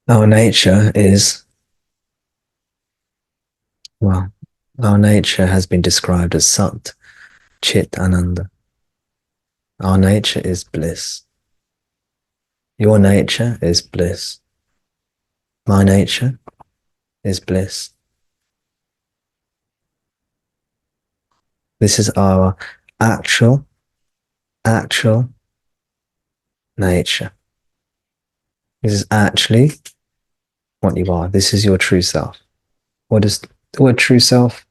Our nature is, well, our nature has been described as Sat Chit Ananda. Our nature is bliss. Your nature is bliss. My nature is bliss. This is our actual nature. This is actually what you are. This is your true self. What is the word true self?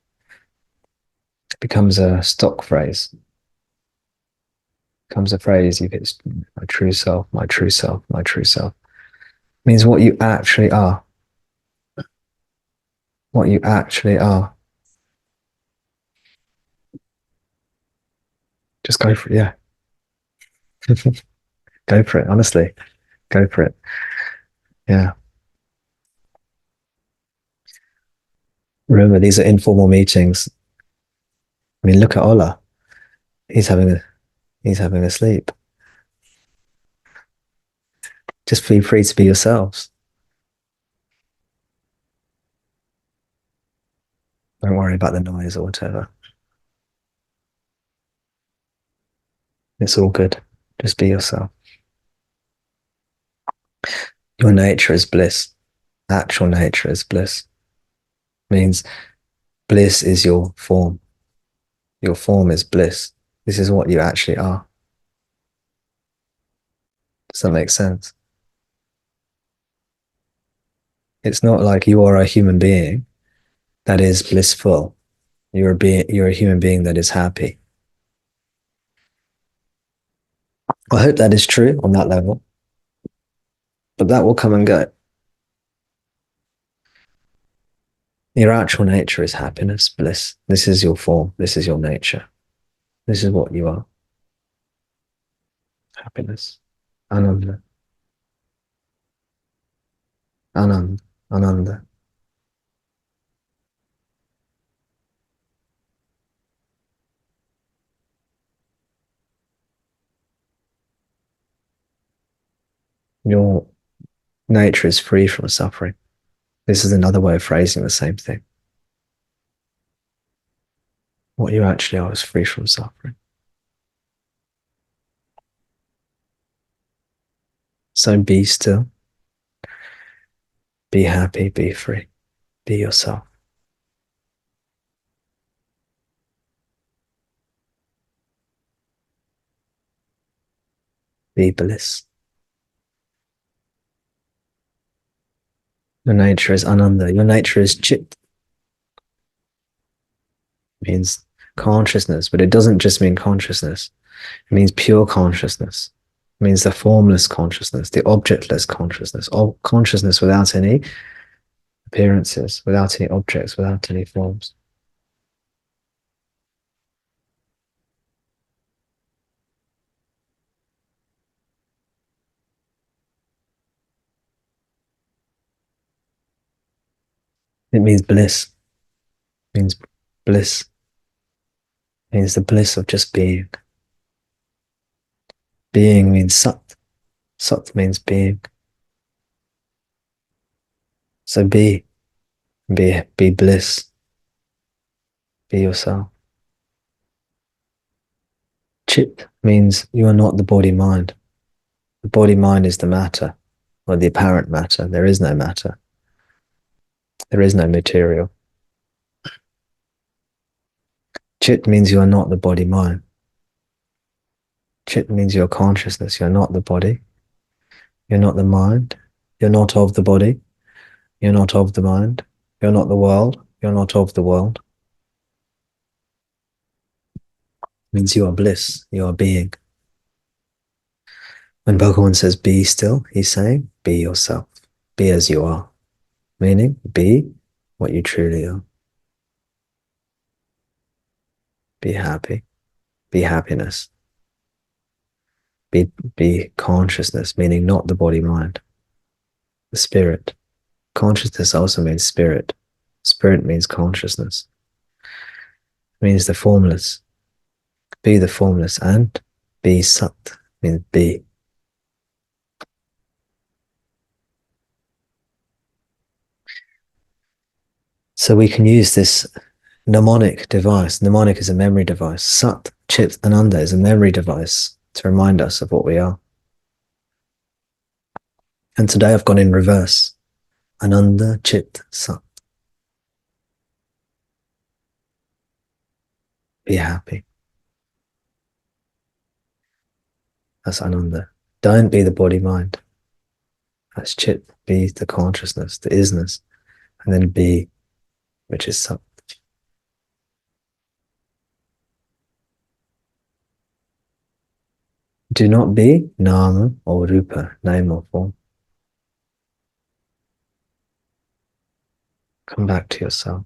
It becomes a stock phrase. It becomes a phrase you get, my true self, my true self, my true self. It means what you actually are. What you actually are. Just go for it, yeah. Go for it, honestly. Go for it. Yeah. Remember, these are informal meetings. I mean, look at Ola. He's having a sleep. Just be free to be yourselves. Don't worry about the noise or whatever. It's all good. Just be yourself. Your nature is bliss. Actual nature is bliss. Means bliss is your form. Your form is bliss. This is what you actually are. Does that make sense? It's not like you are a human being that is blissful. You're a human being that is happy. I hope that is true on that level. But that will come and go. Your actual nature is happiness, bliss. This is your form. This is your nature. This is what you are. Happiness. Ananda. Ananda. Ananda. Your nature is free from suffering. This is another way of phrasing the same thing. What you actually are is free from suffering. So be still. Be happy, be free. Be yourself. Be bliss. Your nature is Ananda. Your nature is Chit. It means consciousness, but it doesn't just mean consciousness. It means pure consciousness. It means the formless consciousness, the objectless consciousness, all consciousness without any appearances, without any objects, without any forms. It means bliss. It means bliss. It means the bliss of just being. Being means Sat. Sat means being. So be bliss. Be yourself. Chit means you are not the body-mind. The body-mind is the matter, or the apparent matter. There is no matter. There is no material. Chit means you are not the body-mind. Chit means your consciousness. You're not the body. You're not the mind. You're not of the body. You're not of the mind. You're not the world. You're not of the world. It means you are bliss. You are being. When Bhagavan says be still, he's saying be yourself. Be as you are. Meaning be what you truly are. Be happy. Be happiness. Be consciousness, meaning not the body mind. The spirit. Consciousness also means spirit. Spirit means consciousness. It means the formless. Be the formless, and be Sat means be. So we can use this mnemonic device. Mnemonic is a memory device. Sat Chit Ananda is a memory device to remind us of what we are. And today I've gone in reverse. Ananda Chit Sat. Be happy. That's Ananda. Don't be the body mind. That's Chit. Be the consciousness, the isness. And then be, which is Sat. Do not be nama or rupa, name or form. Come back to yourself.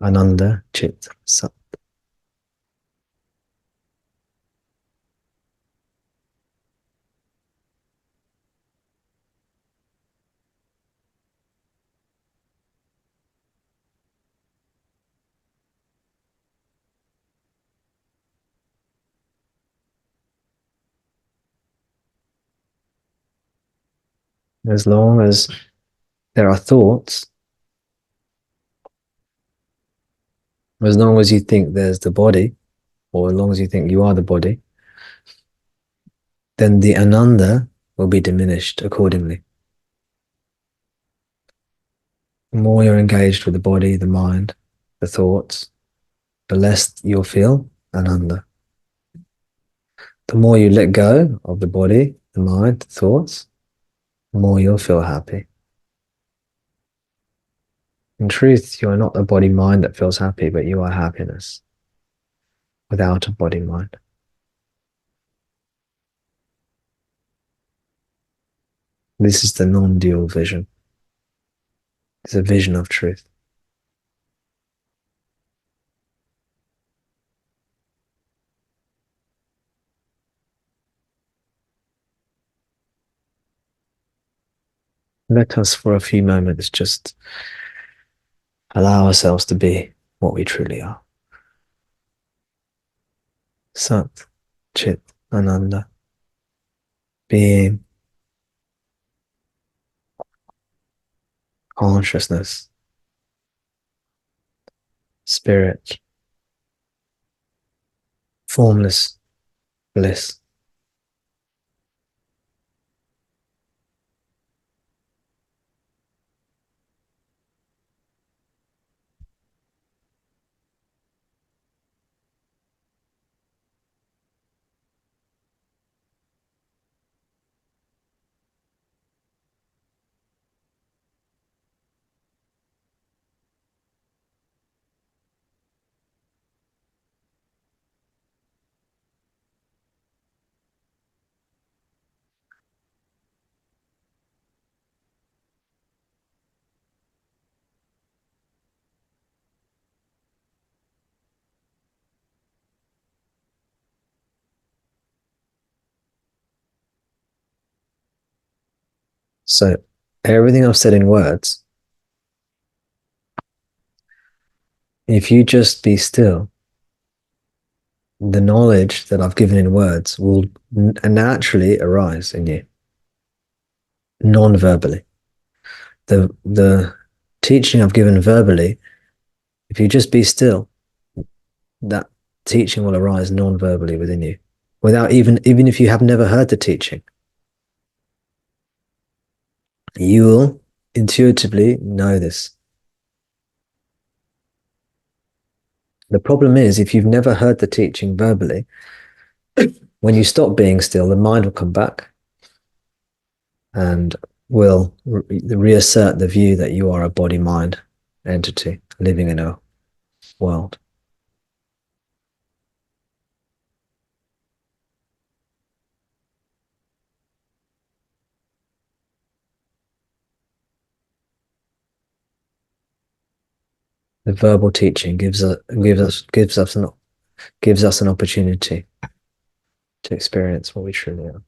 Ananda Chit Sat. As long as there are thoughts, as long as you think there's the body, or as long as you think you are the body, then the Ananda will be diminished accordingly. The more you're engaged with the body, the mind, the thoughts, the less you'll feel Ananda. The more you let go of the body, the mind, the thoughts, the more you'll feel happy. In truth, you are not a body mind that feels happy, but you are happiness without a body mind. This is the non-dual vision. It's a vision of truth. Let us for a few moments just allow ourselves to be what we truly are. Sat Chit Ananda. Being, consciousness, spirit, formless bliss. So everything I've said in words, if you just be still, the knowledge that I've given in words will naturally arise in you, non-verbally. The teaching I've given verbally, if you just be still, that teaching will arise non-verbally within you, without even if you have never heard the teaching. You will intuitively know this. The problem is, if you've never heard the teaching verbally, when you stop being still, the mind will come back and will reassert the view that you are a body-mind entity living in a world. The verbal teaching gives us an opportunity to experience what we truly are.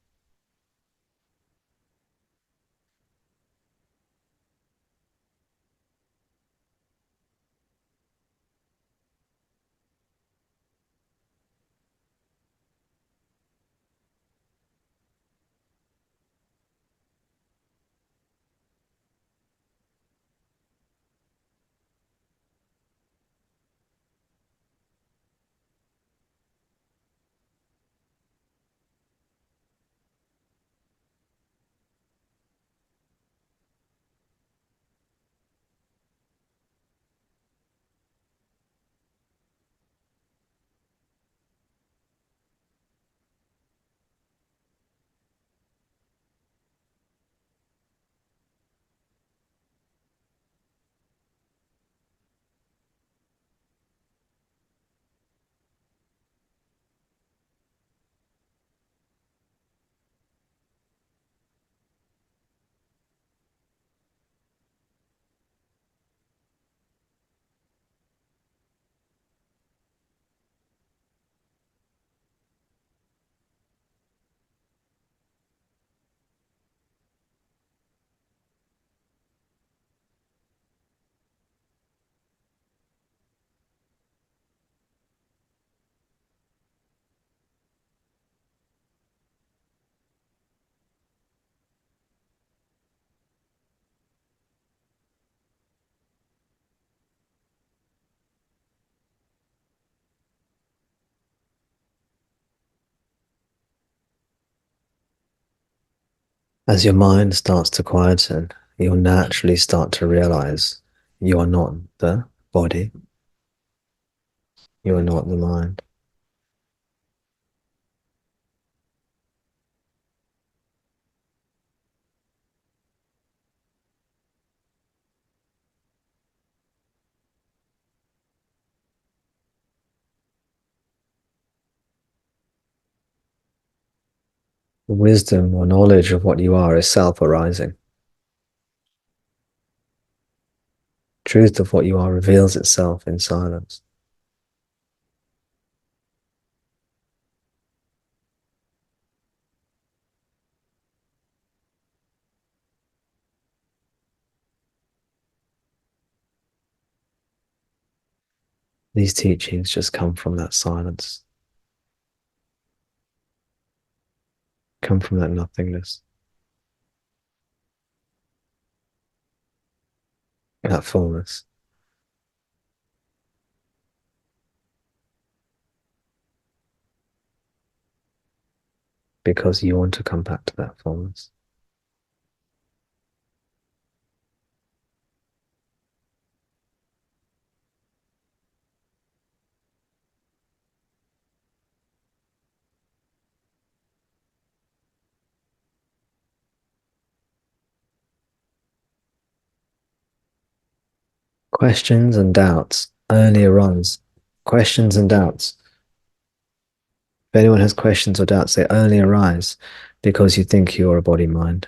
As your mind starts to quieten, you'll naturally start to realize you are not the body, you are not the mind. The wisdom or knowledge of what you are is self-arising. Truth of what you are reveals itself in silence. These teachings just come from that silence, come from that nothingness, that fullness. Because you want to come back to that fullness. Questions and doubts only arise. Questions and doubts. If anyone has questions or doubts, they only arise because you think you're a body-mind.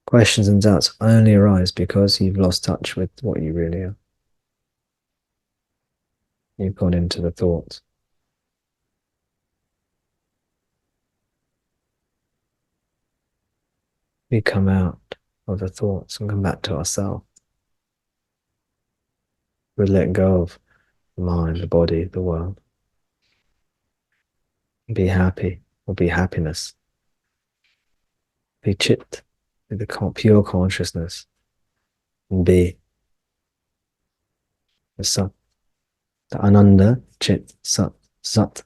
Questions and doubts only arise because you've lost touch with what you really are. You've gone into the thoughts. We come out of the thoughts and come back to ourselves. We let go of the mind, the body, the world. Be happy or be happiness. Be chit, be the pure consciousness. And be the Sat, the Ananda, Chit, Sat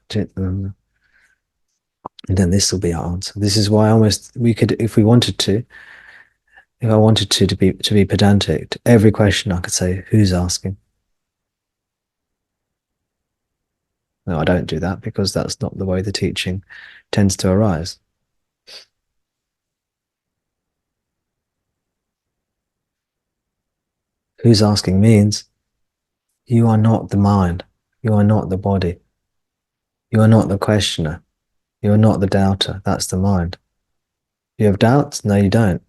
Chit Ananda. And then this will be our answer. This is why we could, if we wanted to, If I wanted to be pedantic, every question I could say, who's asking? No, I don't do that because that's not the way the teaching tends to arise. Who's asking means you are not the mind. You are not the body. You are not the questioner. You are not the doubter. That's the mind. You have doubts? No, you don't.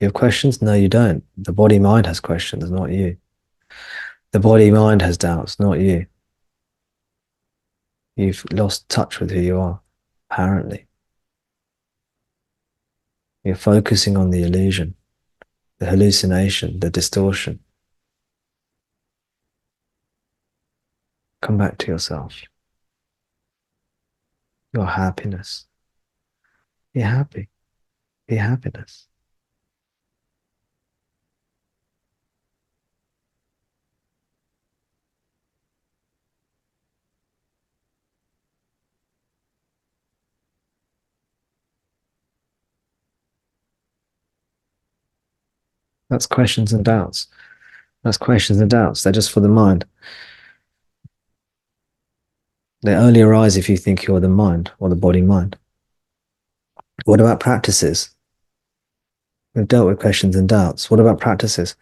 You have questions? No, you don't. The body mind has questions, not you. The body mind has doubts, not you. You've lost touch with who you are, apparently. You're focusing on the illusion, the hallucination, the distortion. Come back to yourself. Your happiness. Be happy. Be happiness. That's questions and doubts. That's questions and doubts. They're just for the mind. They only arise if you think you're the mind or the body mind. What about practices? We've dealt with questions and doubts. What about practices?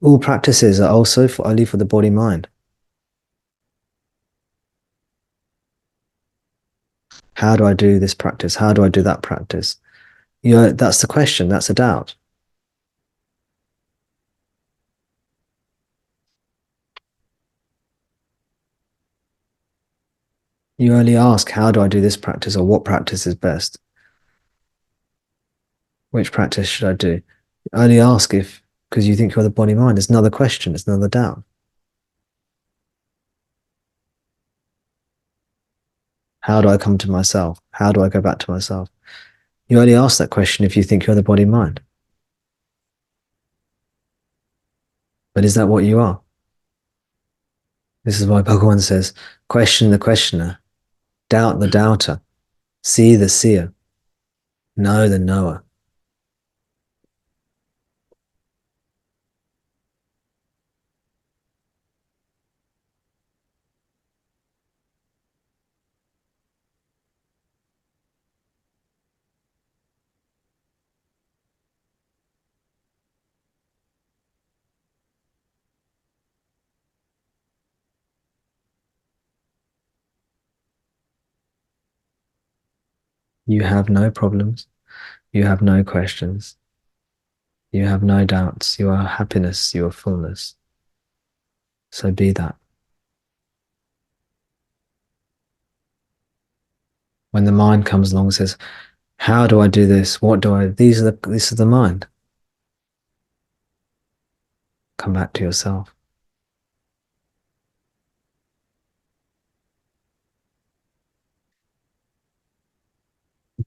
All practices are also only for the body mind. How do I do this practice? How do I do that practice? That's the question. That's a doubt. You only ask, how do I do this practice, or what practice is best? Which practice should I do? You only ask if because you think you're the body mind. It's another question. It's another doubt. How do I come to myself? How do I go back to myself? You only ask that question if you think you're the body mind. But is that what you are? This is why Bhagavan says, question the questioner, doubt the doubter, see the seer, know the knower. You have no problems. You have no questions. You have no doubts. You are happiness. You are fullness. So be that. When the mind comes along and says, how do I do this? What do I? This is the mind. Come back to yourself.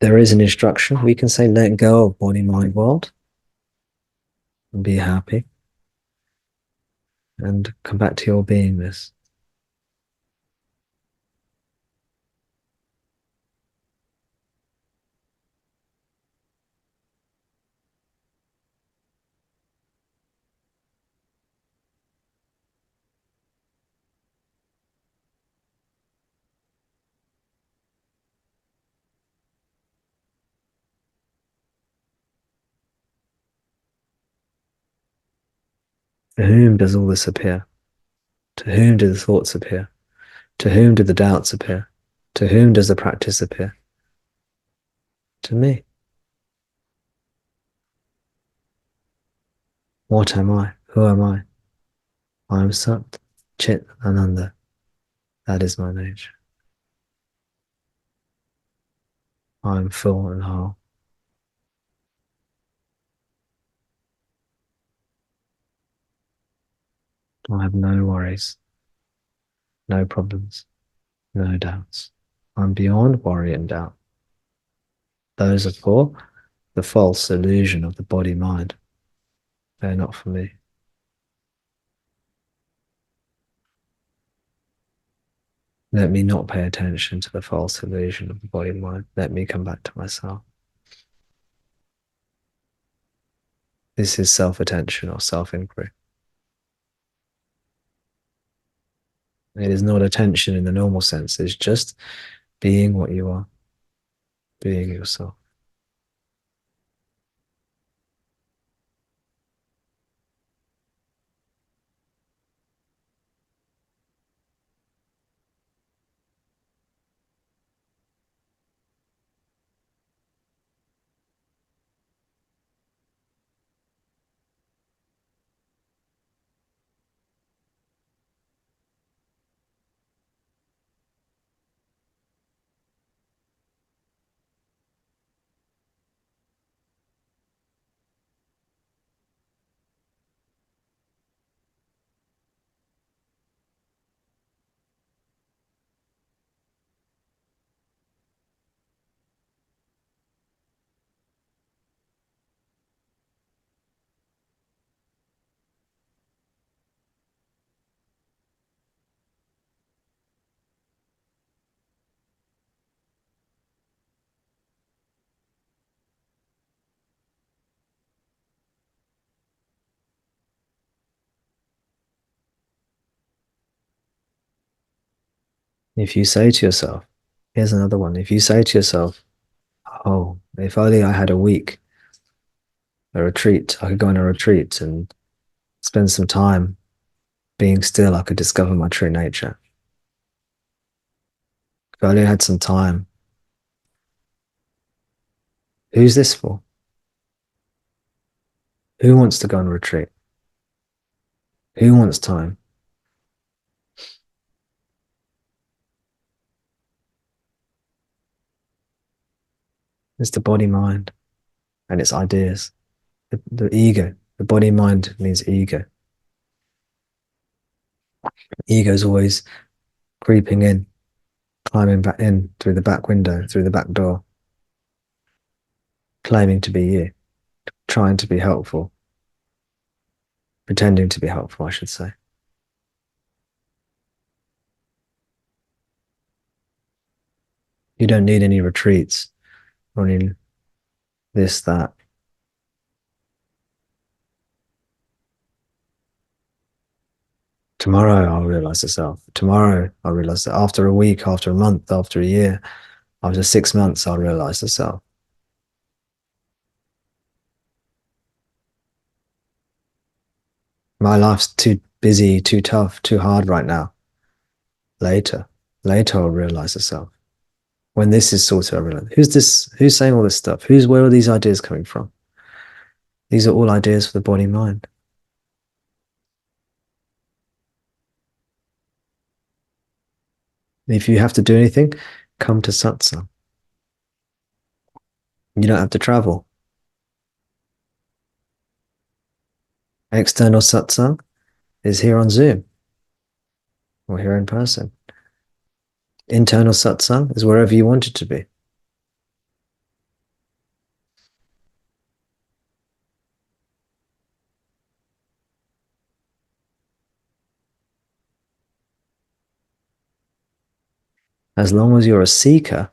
There is an instruction. We can say, let go of body, mind, world, and be happy, and come back to your beingness. To whom does all this appear? To whom do the thoughts appear? To whom do the doubts appear? To whom does the practice appear? To me. What am I? Who am I? I am Sat Chit Ananda. That is my nature. I am full and whole. I have no worries, no problems, no doubts. I'm beyond worry and doubt. Those are for the false illusion of the body mind. They're not for me. Let me not pay attention to the false illusion of the body mind. Let me come back to myself. This is self-attention or self-inquiry. It is not attention in the normal sense. It's just being what you are, being yourself. If you say to yourself, here's another one. If you say to yourself, oh, if only I had a week, a retreat, I could go on a retreat and spend some time being still, I could discover my true nature. If I only had some time. Who's this for? Who wants to go on a retreat? Who wants time? It's the body mind and its ideas. The ego. The body mind means ego. Ego is always creeping in, climbing back in through the back window, through the back door, claiming to be you, trying to be helpful, pretending to be helpful, I should say. You don't need any retreats or any this, that. Tomorrow I'll realize the self. Tomorrow I'll realize that after a week, after a month, after a year, after 6 months, I'll realize the self. My life's too busy, too tough, too hard right now. Later, later I'll realize the self. When this is sorted, I'll realize who's this? Who's saying all this stuff? Where are these ideas coming from? These are all ideas for the body mind. If you have to do anything, come to satsang. You don't have to travel. External satsang is here on Zoom or here in person. Internal satsang is wherever you want it to be. As long as you're a seeker,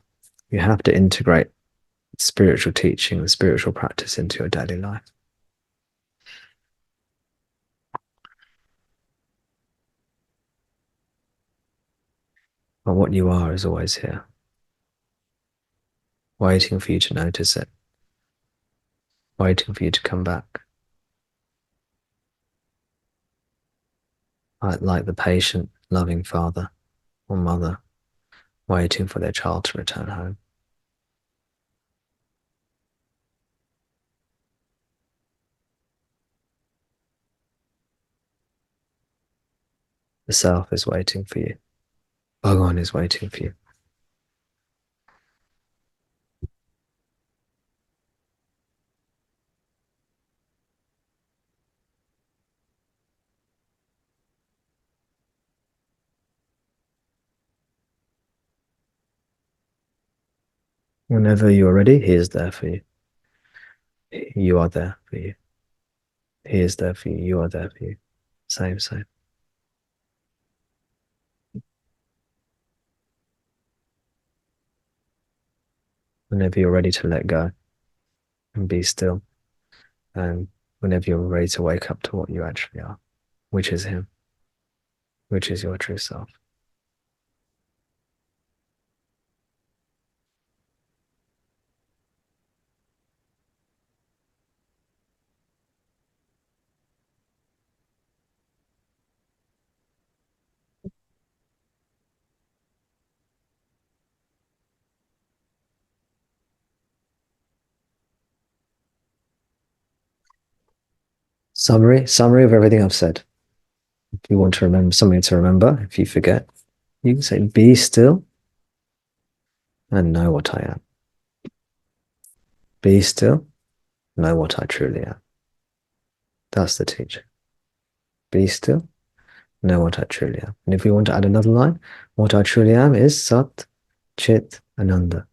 you have to integrate spiritual teaching and spiritual practice into your daily life. But what you are is always here, waiting for you to notice it, waiting for you to come back. Like the patient, loving father or mother waiting for their child to return home. The self is waiting for you. Bhagavan is waiting for you. Whenever you're ready, he is there for you. You are there for you. He is there for you. You are there for you. Same, same. Whenever you're ready to let go and be still and whenever you're ready to wake up to what you actually are, which is Him, which is your true self. Summary of everything I've said. If you want to remember something to remember, if you forget, you can say, be still and know what I am. Be still, know what I truly am. That's the teaching. Be still, know what I truly am. And if we want to add another line, what I truly am is Sat Chit Ananda.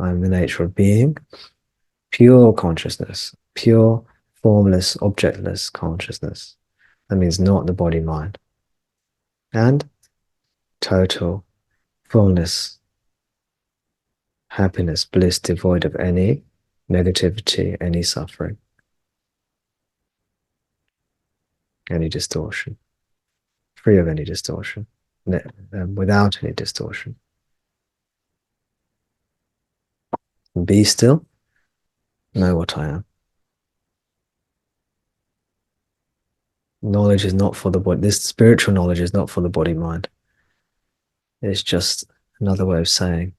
I am the nature of being, pure consciousness, pure, formless, objectless consciousness. That means not the body mind. And total fullness, happiness, bliss, devoid of any negativity, any suffering, any distortion, free of any distortion, without any distortion. Be still, know what I am. Knowledge is not for the body. This spiritual knowledge is not for the body mind. It's just another way of saying,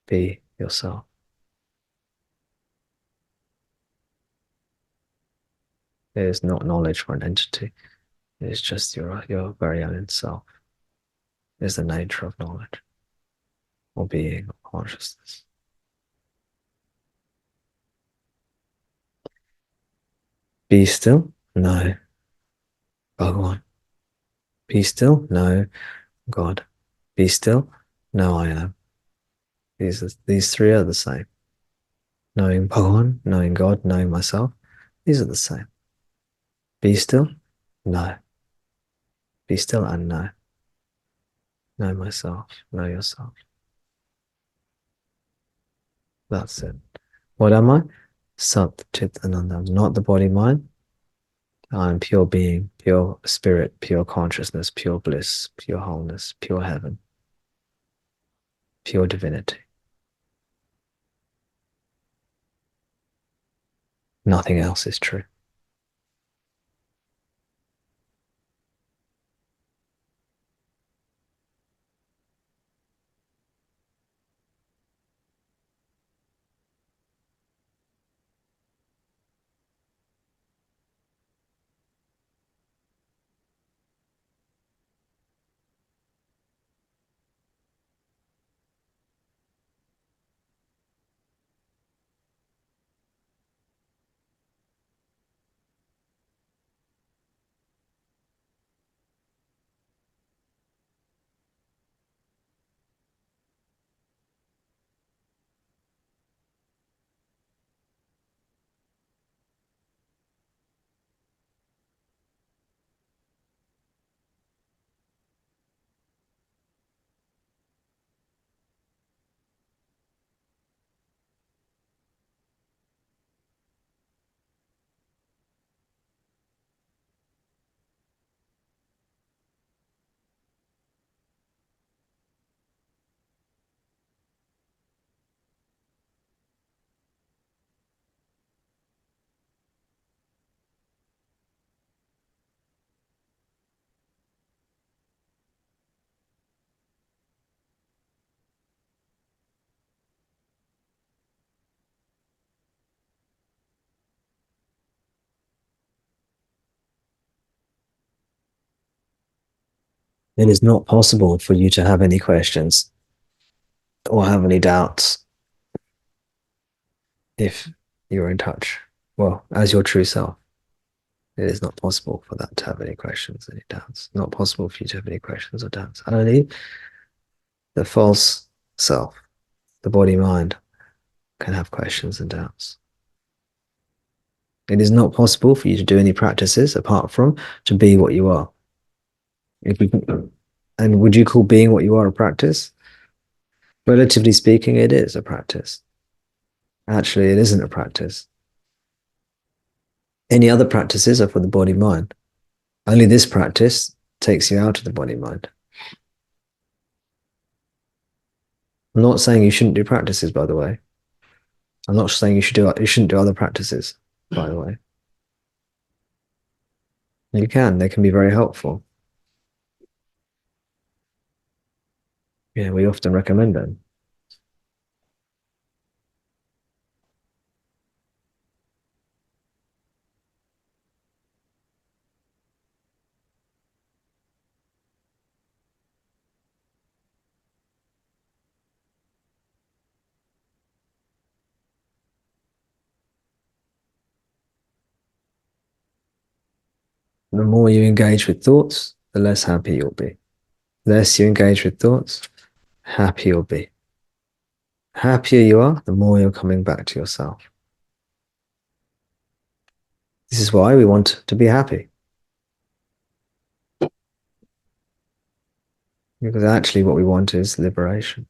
be yourself. It is not knowledge for an entity. It is just your very own self. It is the nature of knowledge, or being, or consciousness. Be still? No. Bhagavan. Be still? No. God. Be still? No, I am. These three are the same. Knowing Bhagavan, knowing God, knowing myself, these are the same. Be still? No. Be still and know. Know myself, know yourself. That's it. What am I? Sat Chit Ananda. I'm not the body mind. I'm pure being, pure spirit, pure consciousness, pure bliss, pure wholeness, pure heaven, pure divinity. Nothing else is true. It is not possible for you to have any questions or have any doubts if you're in touch, well, as your true self. It is not possible for that to have any questions, any doubts. Not possible for you to have any questions or doubts. Only the false self, the body mind, can have questions and doubts. It is not possible for you to do any practices apart from to be what you are. And would you call being what you are a practice? Relatively speaking, it is a practice. Actually, it isn't a practice. Any other practices are for the body-mind. Only this practice takes you out of the body-mind. I'm not saying you shouldn't do practices, by the way. I'm not saying you shouldn't do other practices, by the way. You can. They can be very helpful. Yeah, we often recommend them. The more you engage with thoughts, the less happy you'll be. The less you engage with thoughts, happy you'll be. Happier you are, the more you're coming back to yourself. This is why we want to be happy. Because actually what we want is liberation.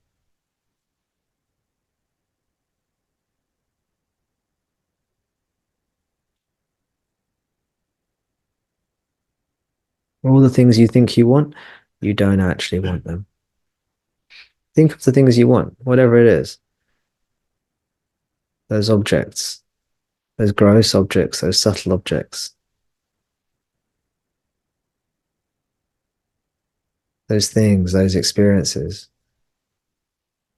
All the things you think you want, you don't actually want them. Think of the things you want, whatever it is. Those objects, those gross objects, those subtle objects, those things, those experiences.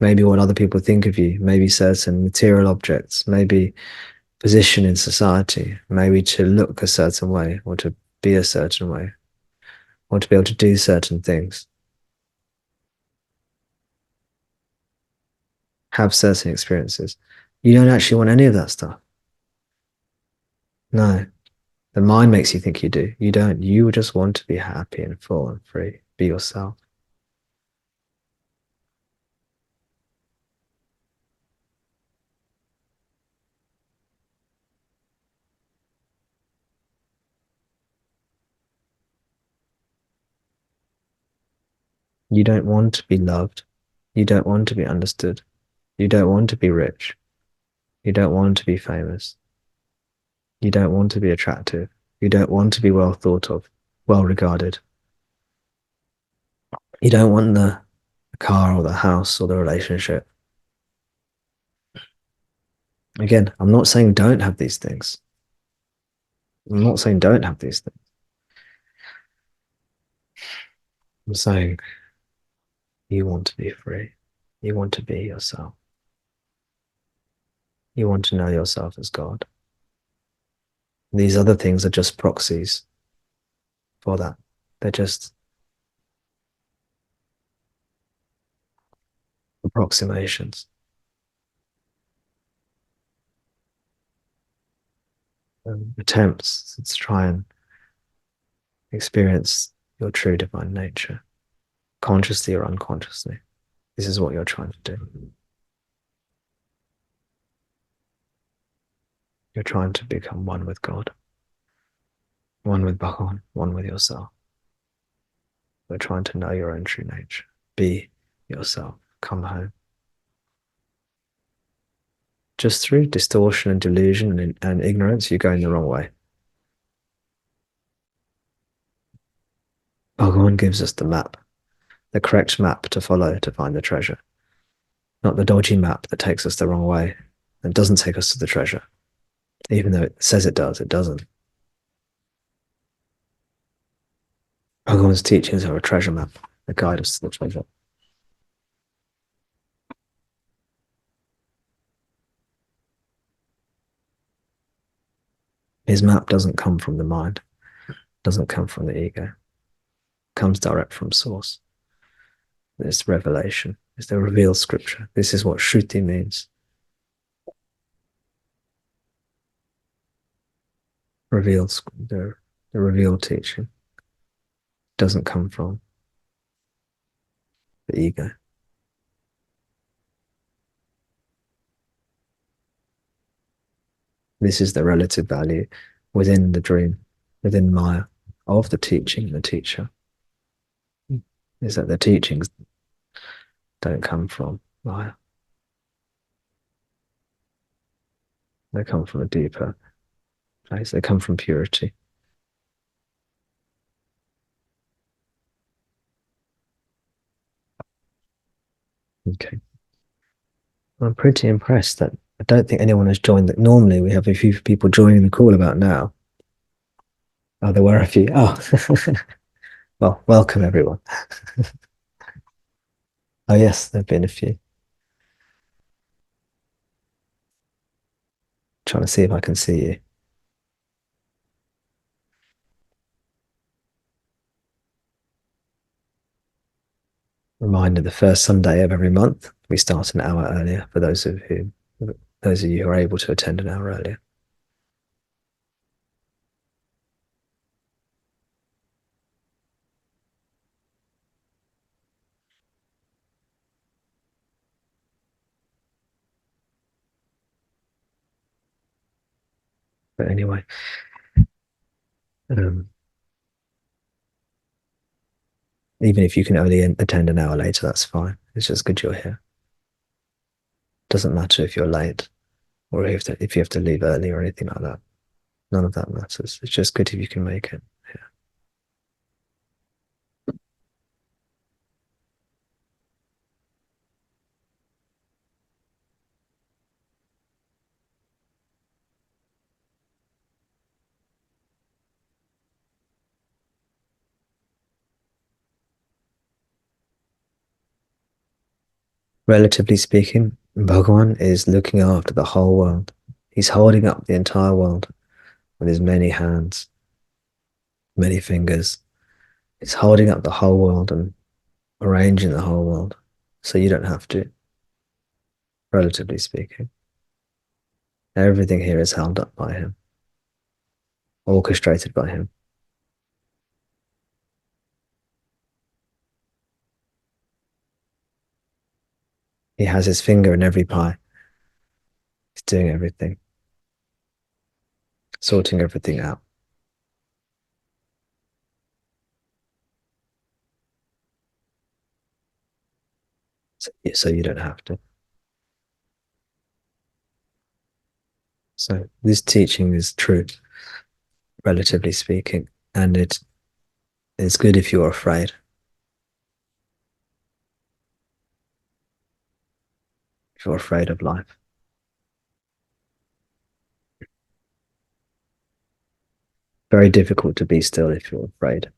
Maybe what other people think of you, maybe certain material objects, maybe position in society, maybe to look a certain way or to be a certain way or to be able to do certain things, have certain experiences. You don't actually want any of that stuff. No, the mind makes you think you do. You don't. You just want to be happy and full and free. Be yourself. You don't want to be loved. You don't want to be understood. You don't want to be rich. You don't want to be famous. You don't want to be attractive. You don't want to be well thought of, well regarded. You don't want the car or the house or the relationship. Again, I'm not saying don't have these things. I'm not saying don't have these things. I'm saying you want to be free. You want to be yourself. You want to know yourself as God. These other things are just proxies for that. They're just approximations, attempts to try and experience your true divine nature, consciously or unconsciously. This is what you're trying to do. You're trying to become one with God, one with Bhagavan, one with yourself. You're trying to know your own true nature. Be yourself. Come home. Just through distortion and delusion and ignorance, you're going the wrong way. Bhagavan gives us the map, the correct map to follow to find the treasure, not the dodgy map that takes us the wrong way and doesn't take us to the treasure. Even though it says it does, it doesn't. Bhagavan's teachings are a treasure map that guide us to the treasure. His map doesn't come from the mind, doesn't come from the ego. It comes direct from source. It's revelation. It's the revealed scripture. This is what Shruti means. Revealed, the revealed teaching doesn't come from the ego. This is the relative value within the dream, within Maya, of the teaching and the teacher. Is that the teachings don't come from Maya. They come from a deeper place. They come from purity. Okay. I'm pretty impressed that I don't think anyone has joined. That normally we have a few people joining the call about now. Oh, there were a few. Oh, well, welcome everyone. Oh, yes, there have been a few. Trying to see if I can see you. Reminder: the first Sunday of every month, we start an hour earlier for those of you who are able to attend an hour earlier. But anyway, um, even if you can only attend an hour later, that's fine. It's just good you're here. Doesn't matter if you're late or if you have to leave early or anything like that. None of that matters. It's just good if you can make it. Yeah. Relatively speaking, Bhagavan is looking after the whole world. He's holding up the entire world with his many hands, many fingers. He's holding up the whole world and arranging the whole world. So you don't have to, relatively speaking. Everything here is held up by him, orchestrated by him. He has his finger in every pie. He's doing everything, sorting everything out. So you don't have to. So this teaching is true, relatively speaking, and it's good if you're afraid. If you're afraid of life. Very difficult to be still if you're afraid.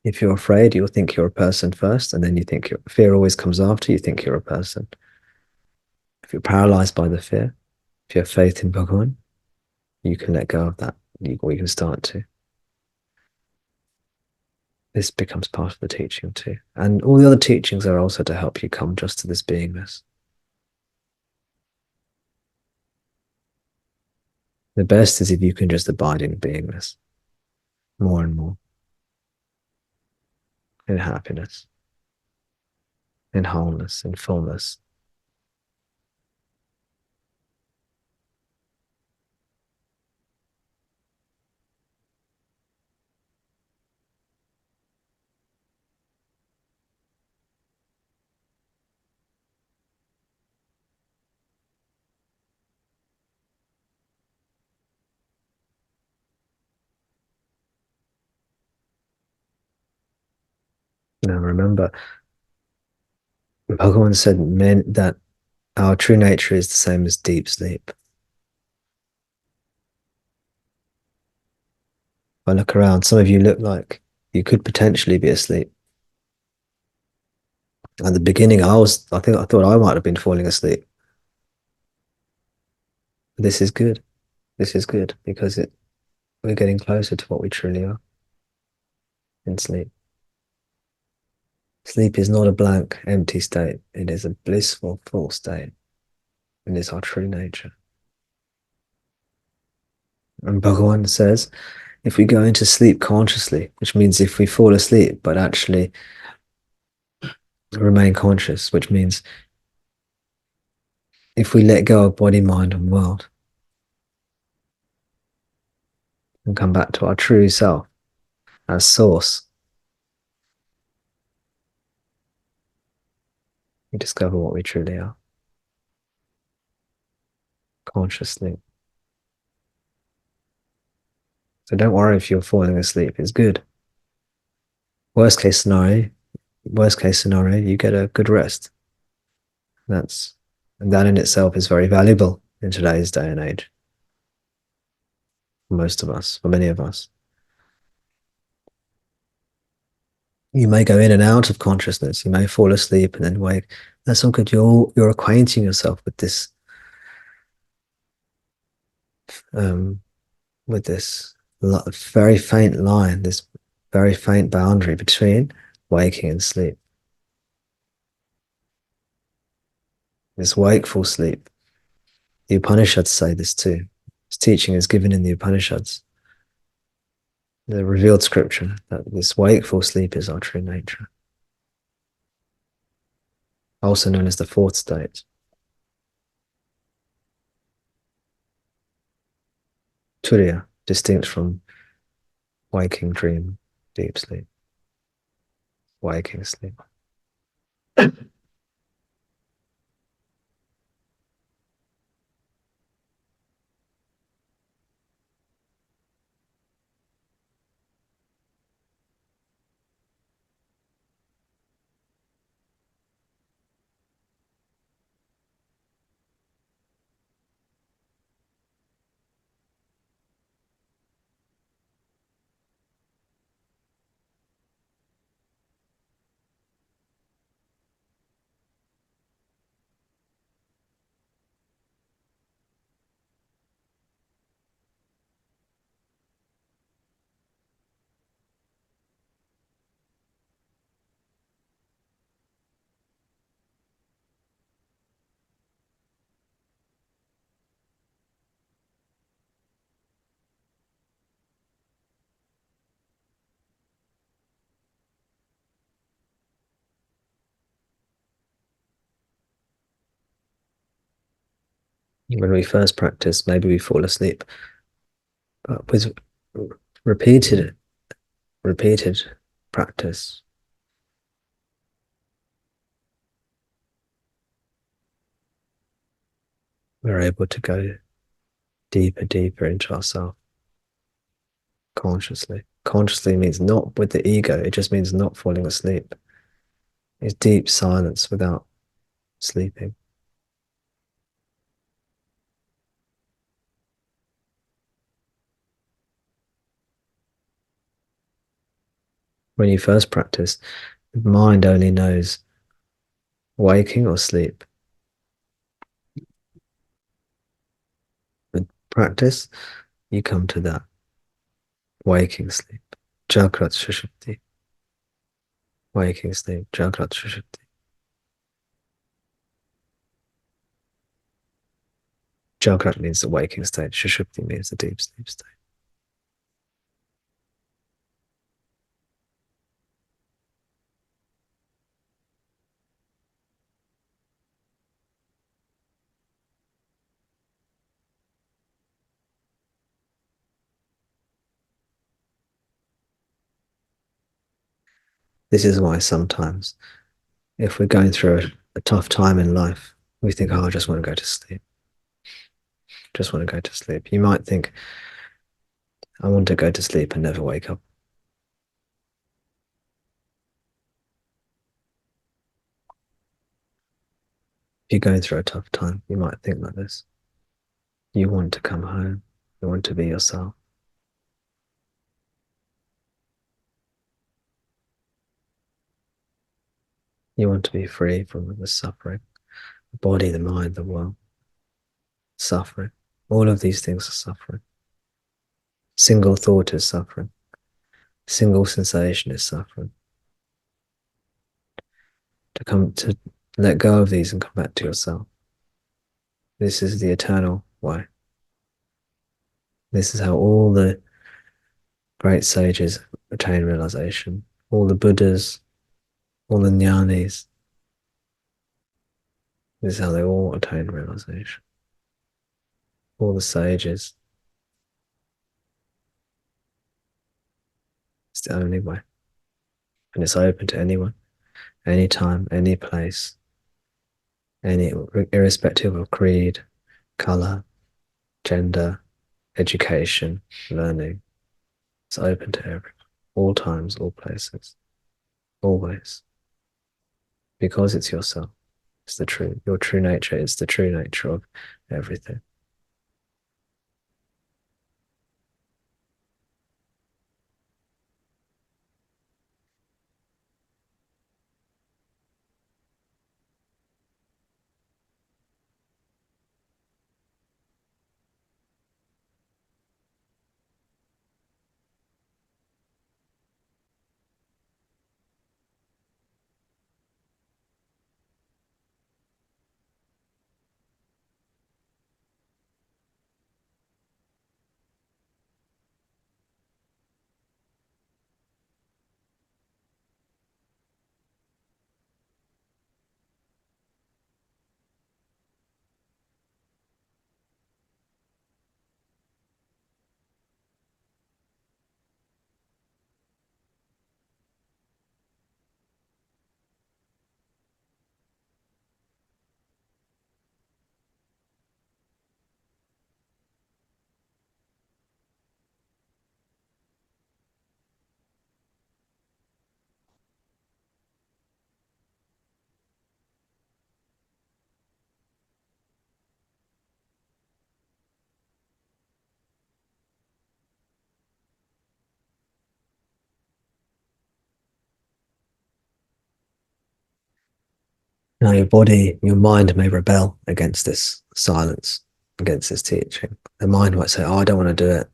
If you're afraid, you'll think you're a person first, and then you think fear always comes after you think you're a person. If you're paralyzed by the fear, if you have faith in Bhagavan, you can let go of that. Or you can start to. This becomes part of the teaching too. And all the other teachings are also to help you come just to this beingness. The best is if you can just abide in beingness more and more, in happiness, in wholeness, in fullness. Now remember, Bhagavan said that our true nature is the same as deep sleep. If I look around, some of you look like you could potentially be asleep. At the beginning, I thought I might have been falling asleep. This is good. This is good because we're getting closer to what we truly are in sleep. Sleep is not a blank, empty state. It is a blissful, full state. It is our true nature. And Bhagavan says, if we go into sleep consciously, which means if we fall asleep but actually remain conscious, which means if we let go of body, mind, and world and come back to our true self as source, We discover what we truly are. Consciously. So don't worry if you're falling asleep. It's good. Worst case scenario, you get a good rest. And that in itself is very valuable in today's day and age. For most of us, for many of us. You may go in and out of consciousness. You may fall asleep and then wake. That's all good. You're acquainting yourself with this um, very faint line, this very faint boundary between waking and sleep. This wakeful sleep. The Upanishads say this too. This teaching is given in the Upanishads, the revealed scripture, that this wakeful sleep is our true nature. Also known as the fourth state. Turiya, distinct from waking dream, deep sleep, waking sleep. When we first practice, maybe we fall asleep. But with repeated practice, we're able to go deeper into ourselves consciously. Consciously means not with the ego, it just means not falling asleep. It's deep silence without sleeping. When you first practice, the mind only knows waking or sleep. With practice, you come to that waking sleep, Jagrat Sushupti. Waking sleep, Jagrat Sushupti. Jagrat means the waking state, Sushupti means the deep sleep state. This is why sometimes, if we're going through a tough time in life, we think, oh, I just want to go to sleep. Just want to go to sleep. You might think, I want to go to sleep and never wake up. If you're going through a tough time, you might think like this. You want to come home. You want to be yourself. You want to be free from the suffering, the body, the mind, the world. Suffering. All of these things are suffering. Single thought is suffering. Single sensation is suffering. To let go of these and come back to yourself. This is the eternal way. This is how all the great sages attain realization. All the Buddhas, all the jnanis. This is how they all attain realization. All the sages. It's the only way. And it's open to anyone, anytime, any place, any irrespective of creed, color, gender, education, learning. It's open to everyone, all times, all places, always, because it's yourself. It's the true, your true nature. It's the true nature of everything. Now, your body, your mind may rebel against this silence, against this teaching. The mind might say, "Oh, I don't want to do it."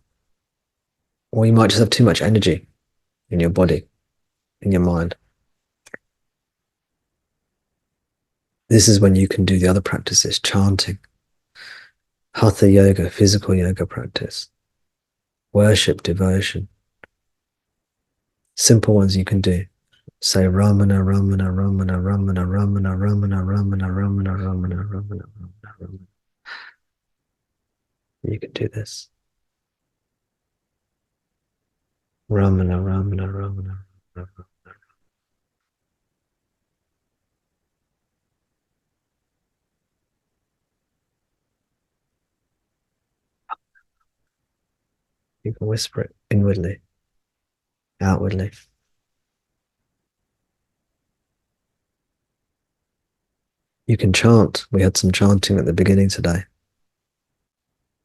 Or you might just have too much energy in your body, in your mind. This is when you can do the other practices, chanting, hatha yoga, physical yoga practice, worship, devotion. Simple ones you can do. Say Ramana, Ramana, Ramana, Ramana, Ramana, Ramana, Ramana, Ramana, Ramana, Ramana, Ramana. You can do this. Ramana, Ramana, Ramana, Ramana. You can whisper it inwardly, outwardly. You can chant. We had some chanting at the beginning today.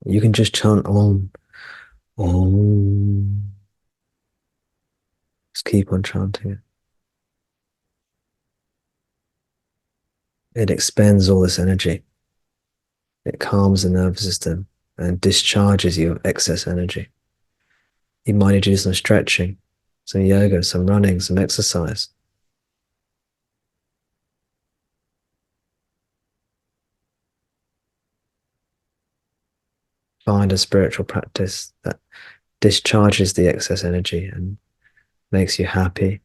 You can just chant Om, Om. Just keep on chanting it. It expends all this energy. It calms the nervous system and discharges you of excess energy. You might need to do some stretching, some yoga, some running, some exercise. Find a spiritual practice that discharges the excess energy and makes you happy,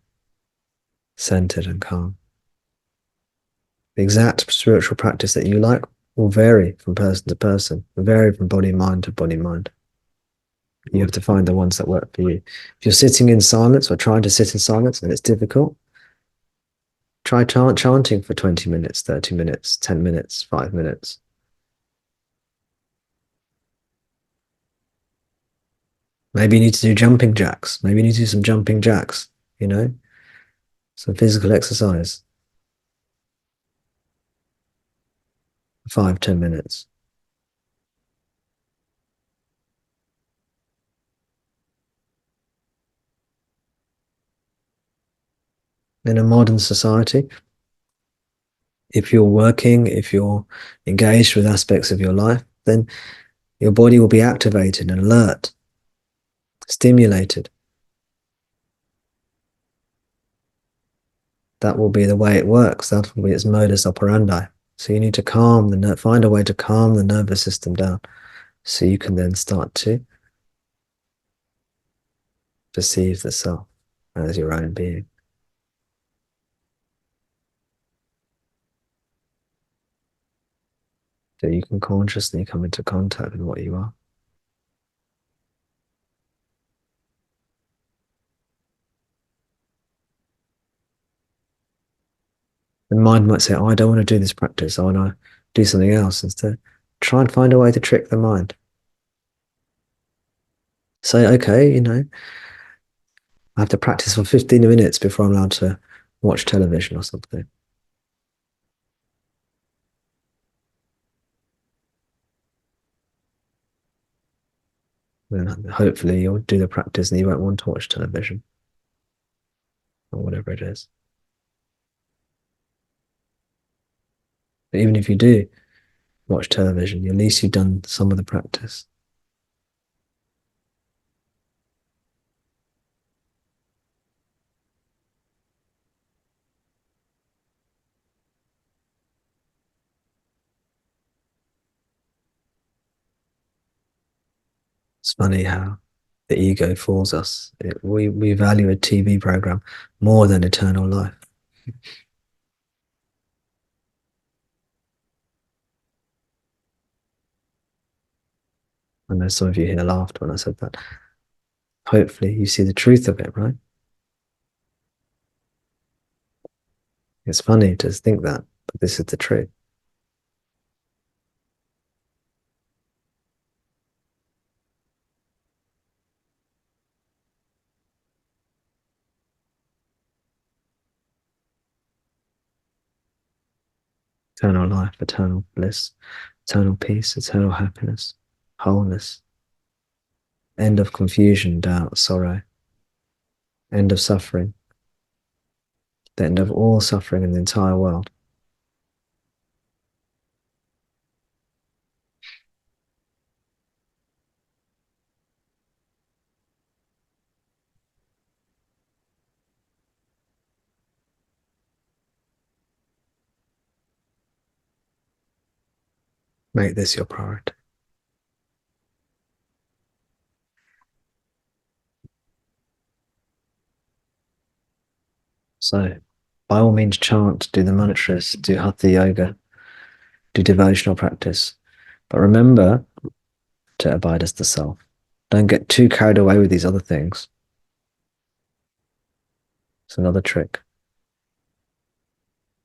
centered, and calm. The exact spiritual practice that you like will vary from person to person, will vary from body mind to body mind. You have to find the ones that work for you. If you're sitting in silence or trying to sit in silence and it's difficult, try chanting for 20 minutes, 30 minutes, 10 minutes, 5 minutes. Maybe you need to do jumping jacks. Maybe you need to do some jumping jacks, some physical exercise. 5, 10 minutes. In a modern society, if you're working, if you're engaged with aspects of your life, then your body will be activated and alert, stimulated. That will be the way it works. That will be its modus operandi. So you need to find a way to calm the nervous system down so you can then start to perceive the self as your own being. So you can consciously come into contact with what you are. The mind might say, oh, I don't want to do this practice. I want to do something else instead. Try and find a way to trick the mind. Say, okay, I have to practice for 15 minutes before I'm allowed to watch television or something. Then hopefully you'll do the practice and you won't want to watch television or whatever it is. But even if you do watch television, at least you've done some of the practice. It's funny how the ego fools us. We value a TV program more than eternal life. I know some of you here laughed when I said that. Hopefully you see the truth of it, right? It's funny to think that, but this is the truth. Eternal life, eternal bliss, eternal peace, eternal happiness, wholeness, end of confusion, doubt, sorrow, end of suffering, the end of all suffering in the entire world. Make this your priority. So, by all means, chant, do the mantras, do hatha yoga, do devotional practice. But remember to abide as the self. Don't get too carried away with these other things. It's another trick.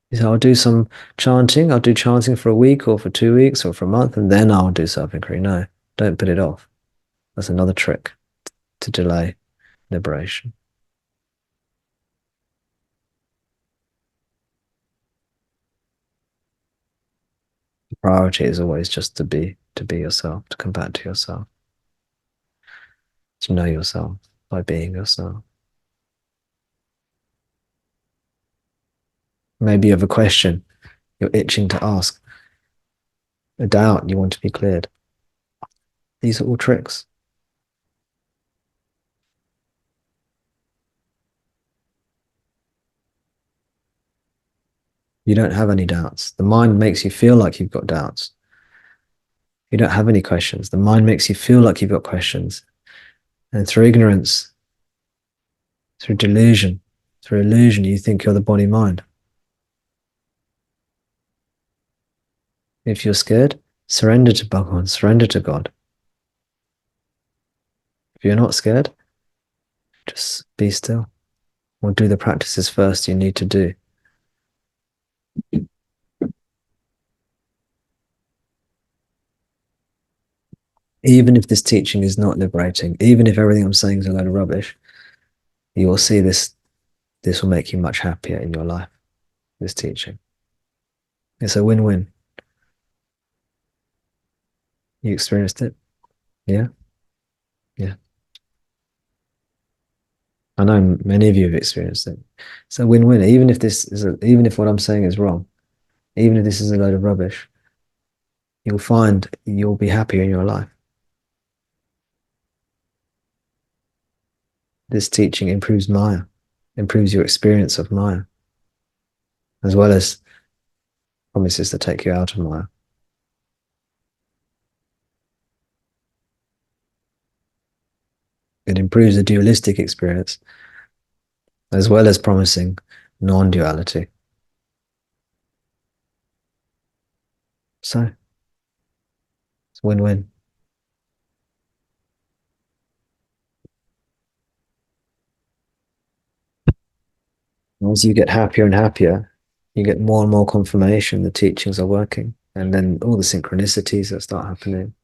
You say, I'll do some chanting. I'll do chanting for a week or for 2 weeks or for a month, and then I'll do self-inquiry. No, don't put it off. That's another trick to delay liberation. The priority is always just to be yourself, to come back to yourself, to know yourself by being yourself. Maybe you have a question you're itching to ask, a doubt you want to be cleared. These are all tricks. You don't have any doubts. The mind makes you feel like you've got doubts. You don't have any questions. The mind makes you feel like you've got questions. And through ignorance, through delusion, through illusion, you think you're the body mind. If you're scared, surrender to Bhagavan, surrender to God. If you're not scared, just be still or do the practices first you need to do. Even if this teaching is not liberating, even if everything I'm saying is a load of rubbish, you will see this will make you much happier in your life, this teaching. It's a win-win. You experienced it? Yeah? Yeah. I know many of you have experienced it. It's a win-win. Even if even if what I'm saying is wrong, even if this is a load of rubbish, you'll find you'll be happier in your life. This teaching improves Maya, improves your experience of Maya, as well as promises to take you out of Maya. It improves the dualistic experience, as well as promising non-duality. So, it's win-win. As you get happier and happier, You get more and more confirmation the teachings are working, and then all the synchronicities that start happening,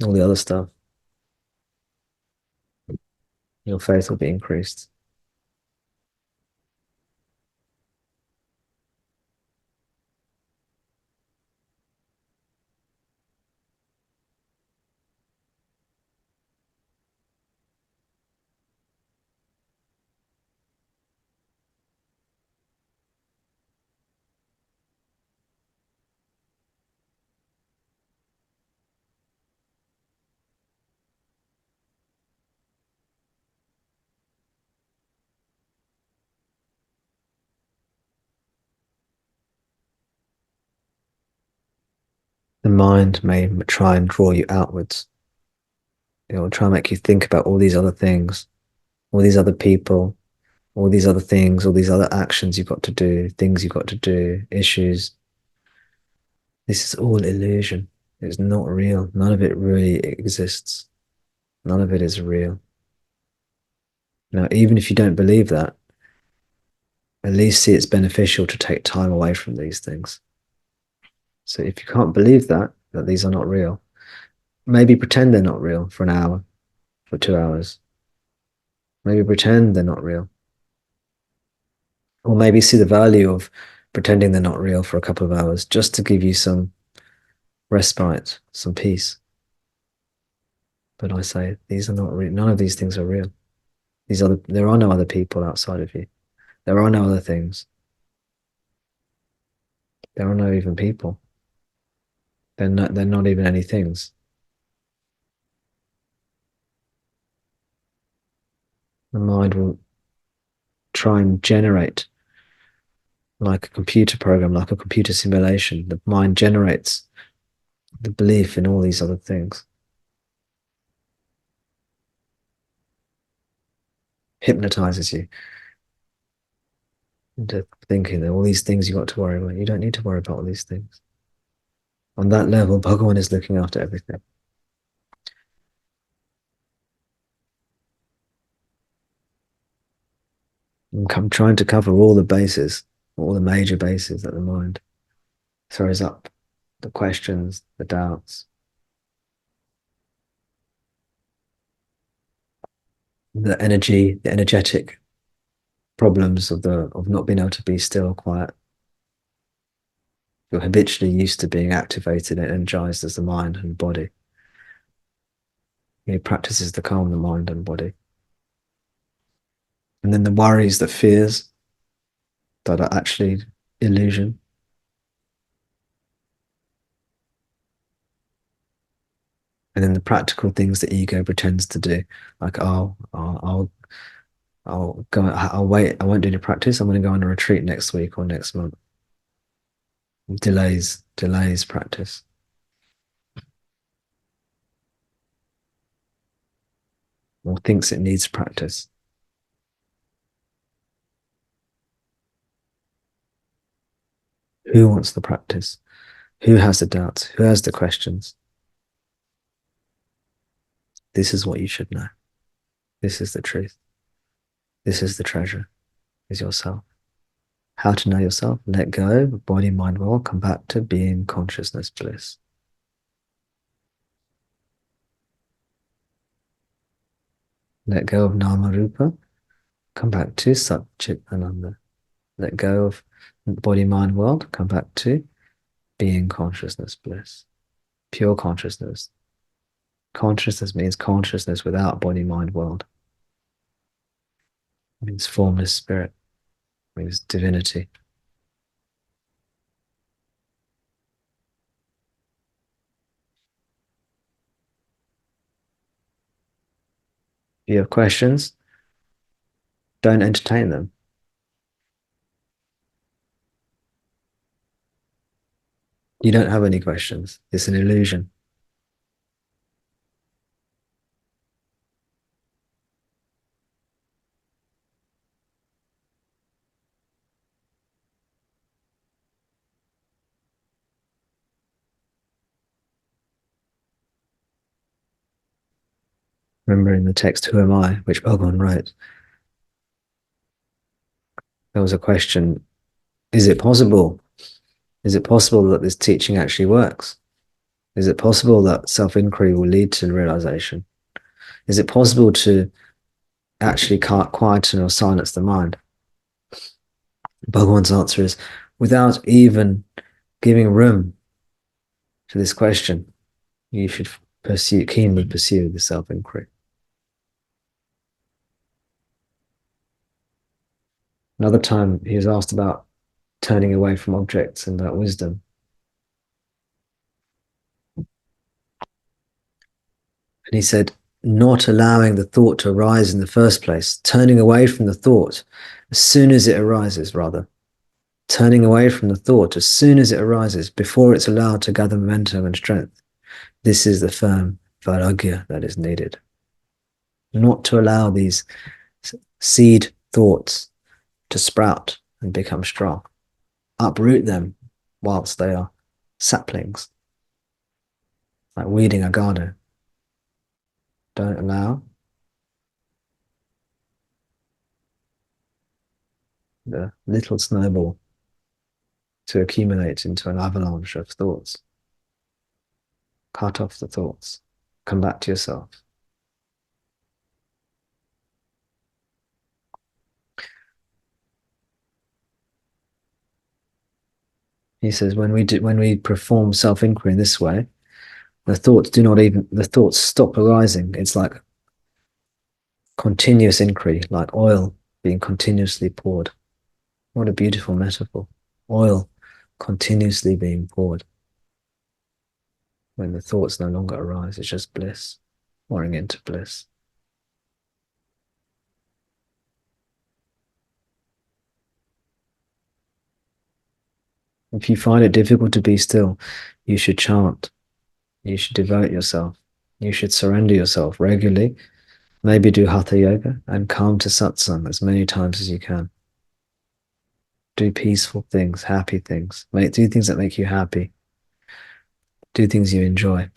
all the other stuff, your faith will be increased. The mind may try and draw you outwards. It will try and make you think about all these other things, all these other people, all these other things, all these other actions you've got to do, things you've got to do, issues. This is all illusion. It's not real. None of it really exists. None of it is real. Now, even if you don't believe that, at least see it's beneficial to take time away from these things. So if you can't believe that these are not real, maybe pretend they're not real for an hour, for 2 hours. Maybe pretend they're not real. Or maybe see the value of pretending they're not real for a couple of hours just to give you some respite, some peace. But I say, these are not real. None of these things are real. There are no other people outside of you. There are no other things. There are no even people. They're not even any things. The mind will try and generate like a computer program, like a computer simulation. The mind generates the belief in all these other things. Hypnotizes you into thinking that all these things you got to worry about. You don't need to worry about all these things. On that level, Bhagavan is looking after everything. I'm trying to cover all the bases, all the major bases that the mind throws up, the questions, the doubts, the energy, the energetic problems of not being able to be still, quiet. You're habitually used to being activated and energized as the mind and body. He practices to calm the mind and body. And then the worries, the fears that are actually illusion. And then the practical things that ego pretends to do, like, oh, I'll go, I'll wait, I won't do any practice. I'm going to go on a retreat next week or next month. Delays practice. Or thinks it needs practice. Who wants the practice? Who has the doubts? Who has the questions? This is what you should know. This is the truth. This is the treasure, is yourself. How to know yourself? Let go, body, mind, will, come back to being consciousness, bliss. Let go of nama rupa, come back to Sat Chit Ananda. Let go of body, mind, world, come back to being consciousness, bliss. Pure consciousness. Consciousness means consciousness without body, mind, world. It means formless spirit. It means divinity. If you have questions, don't entertain them. You don't have any questions. It's an illusion. Remember in the text, Who am I? Which Bhagavan wrote, there was a question Is it possible? Is it possible that this teaching actually works? Is it possible that self-inquiry will lead to realization? Is it possible to actually quieten or silence the mind? Bhagavan's answer is, without even giving room to this question, you should keenly pursue the self-inquiry. Another time he was asked about turning away from objects and that wisdom. And he said, not allowing the thought to arise in the first place, turning away from the thought as soon as it arises, rather. Turning away from the thought as soon as it arises, before it's allowed to gather momentum and strength. This is the firm vairagya that is needed. Not to allow these seed thoughts to sprout and become strong. Uproot them whilst they are saplings, like weeding a garden. Don't allow the little snowball to accumulate into an avalanche of thoughts. Cut off the thoughts. Come back to yourself. He says, when we perform self-inquiry in this way, the thoughts stop arising. It's like continuous inquiry, like oil being continuously poured. What a beautiful metaphor. Oil continuously being poured. When the thoughts no longer arise, it's just bliss, pouring into bliss. If you find it difficult to be still, you should chant. You should devote yourself. You should surrender yourself regularly. Maybe do hatha yoga and come to satsang as many times as you can. Do peaceful things, happy things. Do things that make you happy. Do things you enjoy.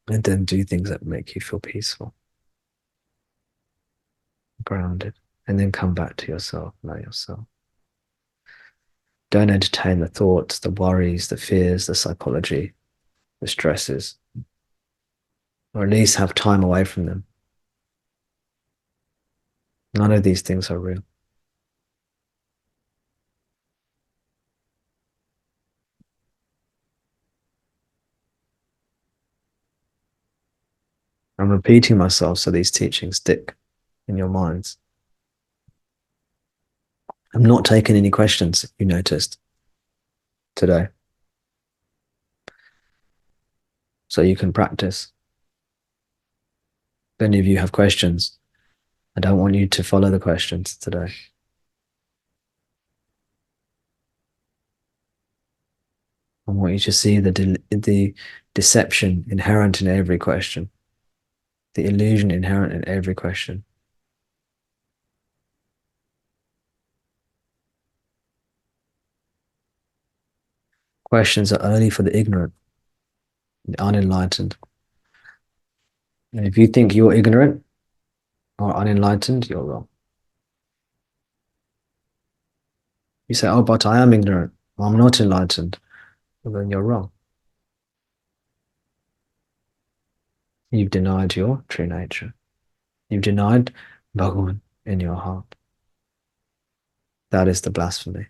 And then do things that make you feel peaceful, grounded. And then come back to yourself, know yourself. Don't entertain the thoughts, the worries, the fears, the psychology, the stresses. Or at least have time away from them. None of these things are real. I'm repeating myself so these teachings stick in your minds. I'm not taking any questions, you noticed, today. So you can practice. If any of you have questions, I don't want you to follow the questions today. I want you to see the deception inherent in every question, the illusion inherent in every question. Questions are only for the ignorant, the unenlightened. And if you think you're ignorant or unenlightened, you're wrong. You say, oh, but I am ignorant, or I'm not enlightened. Well, then you're wrong. You've denied your true nature. You've denied Bhagavan in your heart. That is the blasphemy.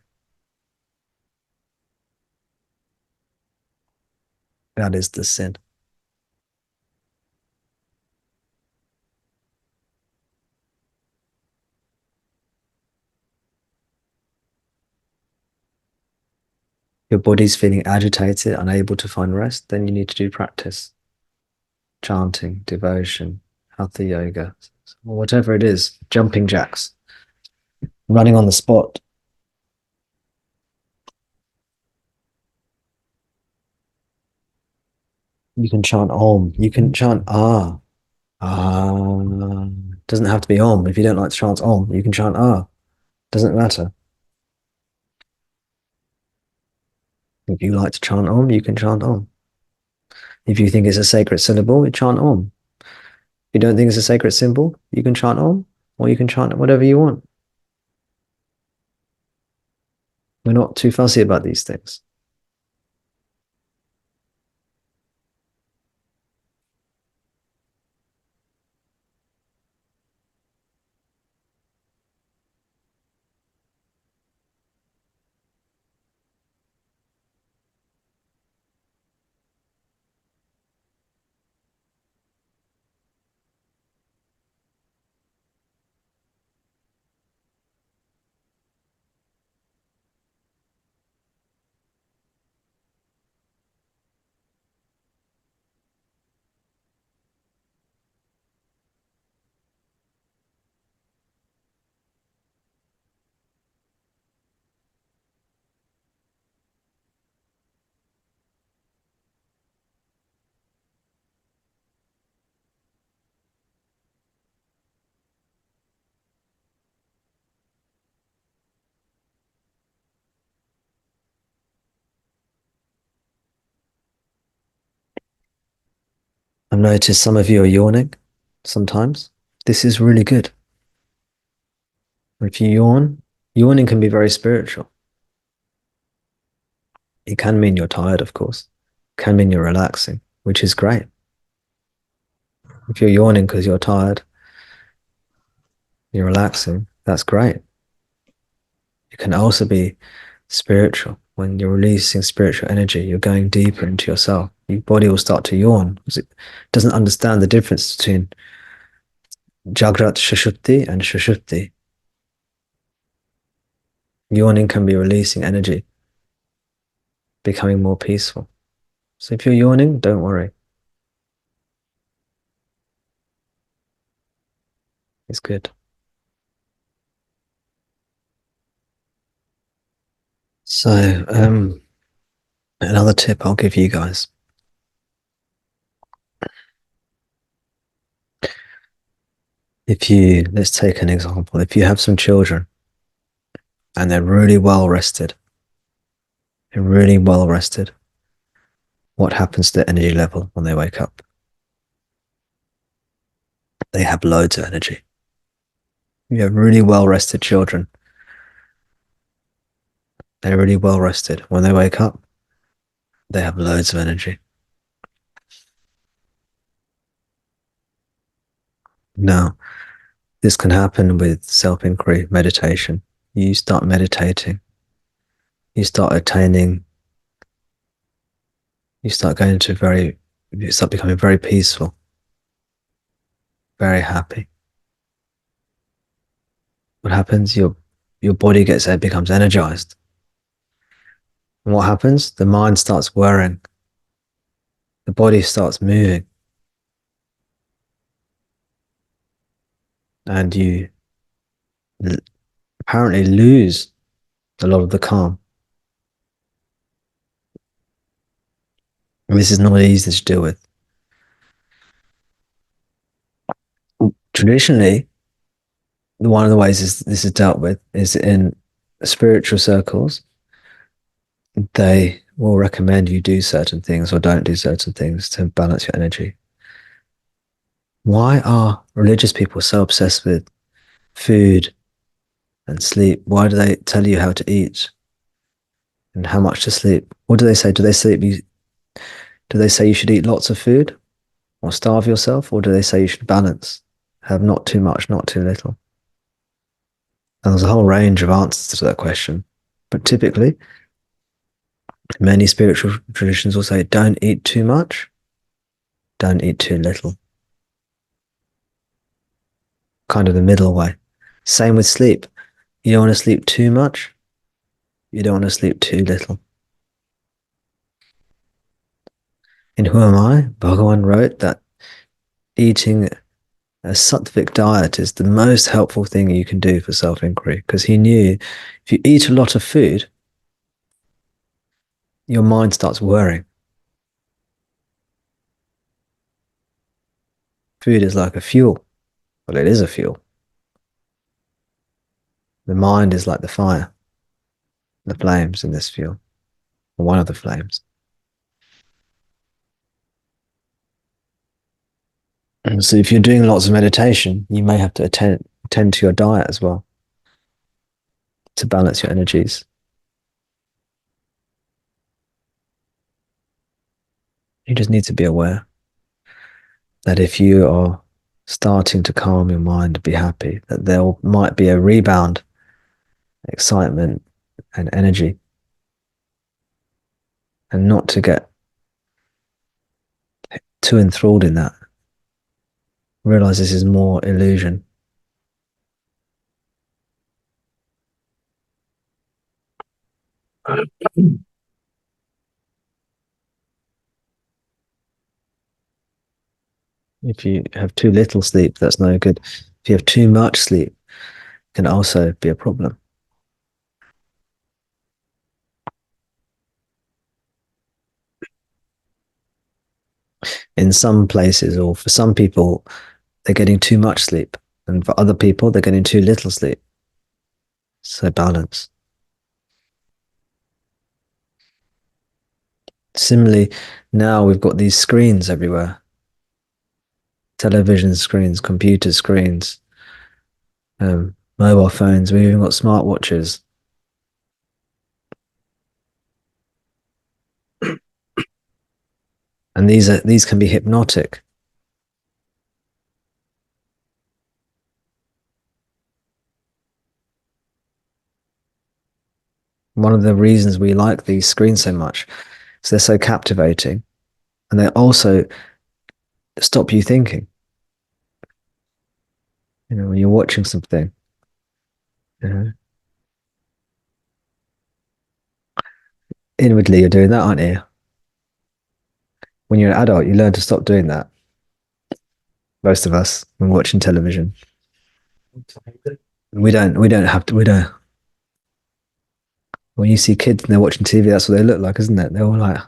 That is the sin. Your body's feeling agitated, unable to find rest, then you need to do practice. Chanting, devotion, hatha yoga, whatever it is, jumping jacks, running on the spot. You can chant Om. You can chant Ah. Ah. Doesn't have to be Om. If you don't like to chant Om, you can chant Ah. Doesn't matter. If you like to chant Om, you can chant Om. If you think it's a sacred syllable, you chant Om. If you don't think it's a sacred symbol, you can chant Om, or you can chant whatever you want. We're not too fussy about these things. I've noticed some of you are yawning sometimes. This is really good. If you yawn, yawning can be very spiritual. It can mean you're tired, of course. It can mean you're relaxing, which is great. If you're yawning because you're tired, you're relaxing, that's great. It can also be spiritual. When you're releasing spiritual energy, you're going deeper into yourself. Your body will start to yawn because it doesn't understand the difference between Jagrat Sushupti and Sushupti. Yawning can be releasing energy, becoming more peaceful. So if you're yawning, don't worry. It's good. So, another tip I'll give you guys. Let's take an example. If you have some children and they're really well rested, what happens to their energy level when they wake up? They have loads of energy. You have really well rested children. They're really well rested. When they wake up, they have loads of energy. Now, this can happen with self-inquiry meditation. You start meditating. You start attaining. You start becoming very peaceful, very happy. What happens? Your body becomes energized. And what happens? The mind starts whirring. The body starts moving. And you apparently lose a lot of the calm. And this is not easy to deal with. Traditionally, one of the ways this is dealt with is in spiritual circles. They will recommend you do certain things or don't do certain things to balance your energy. Why are religious people so obsessed with food and sleep? Why do they tell you how to eat and how much to sleep? What do they say? Do they say you should eat lots of food or starve yourself, or do they say you should balance, have not too much, not too little? And there's a whole range of answers to that question. But typically, many spiritual traditions will say, don't eat too much, don't eat too little. Kind of the middle way. Same with sleep. You don't want to sleep too much, you don't want to sleep too little. In Who Am I? Bhagavan wrote that eating a sattvic diet is the most helpful thing you can do for self-inquiry, because he knew if you eat a lot of food, your mind starts whirring. Food is like a fuel. Well, it is a fuel. The mind is like the fire, the flames in this fuel, or one of the flames. And so if you're doing lots of meditation, you may have to attend to your diet as well to balance your energies. You just need to be aware that if you are starting to calm your mind and be happy, that there might be a rebound, excitement, and energy, and not to get too enthralled in that. Realize this is more illusion. If you have too little sleep, that's no good. If you have too much sleep, it can also be a problem. In some places, or for some people, they're getting too much sleep, and for other people, they're getting too little sleep. So balance. Similarly, now we've got these screens everywhere, television screens, computer screens, mobile phones. We've even got smartwatches. And these can be hypnotic. One of the reasons we like these screens so much is they're so captivating, and they also stop you thinking. You know, when you're watching something, you know, inwardly you're doing that, aren't you? When you're an adult, you learn to stop doing that. Most of us, when watching television, we don't have to. We don't. When you see kids and they're watching TV, that's what they look like, isn't it? They're all like,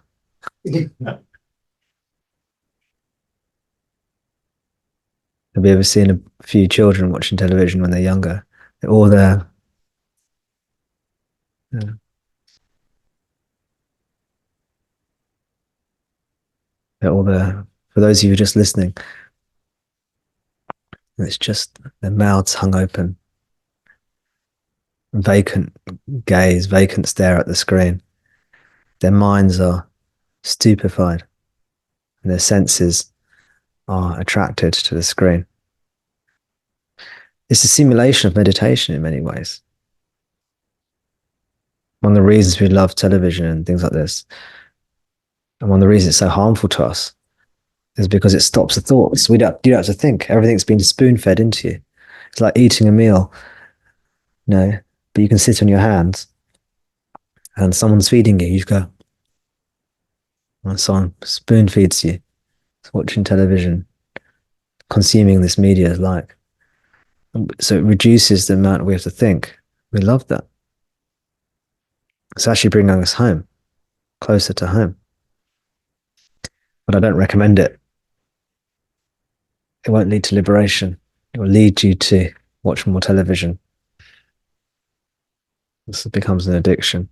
have you ever seen a few children watching television when they're younger? They're all there. Yeah. They're all there. For those of you just listening, it's just their mouths hung open, vacant gaze, vacant stare at the screen. Their minds are stupefied, and their senses are attracted to the screen. It's a simulation of meditation in many ways. One of the reasons we love television and things like this, and one of the reasons it's so harmful to us, is because it stops the thoughts. You don't have to think. Everything's been spoon-fed into you. It's like eating a meal, but you can sit on your hands and someone's feeding you. You go, and someone spoon feeds you. It's watching television, consuming this media is like. So it reduces the amount we have to think. We love that. It's actually bringing us home, closer to home. But I don't recommend it. It won't lead to liberation. It will lead you to watch more television. This becomes an addiction.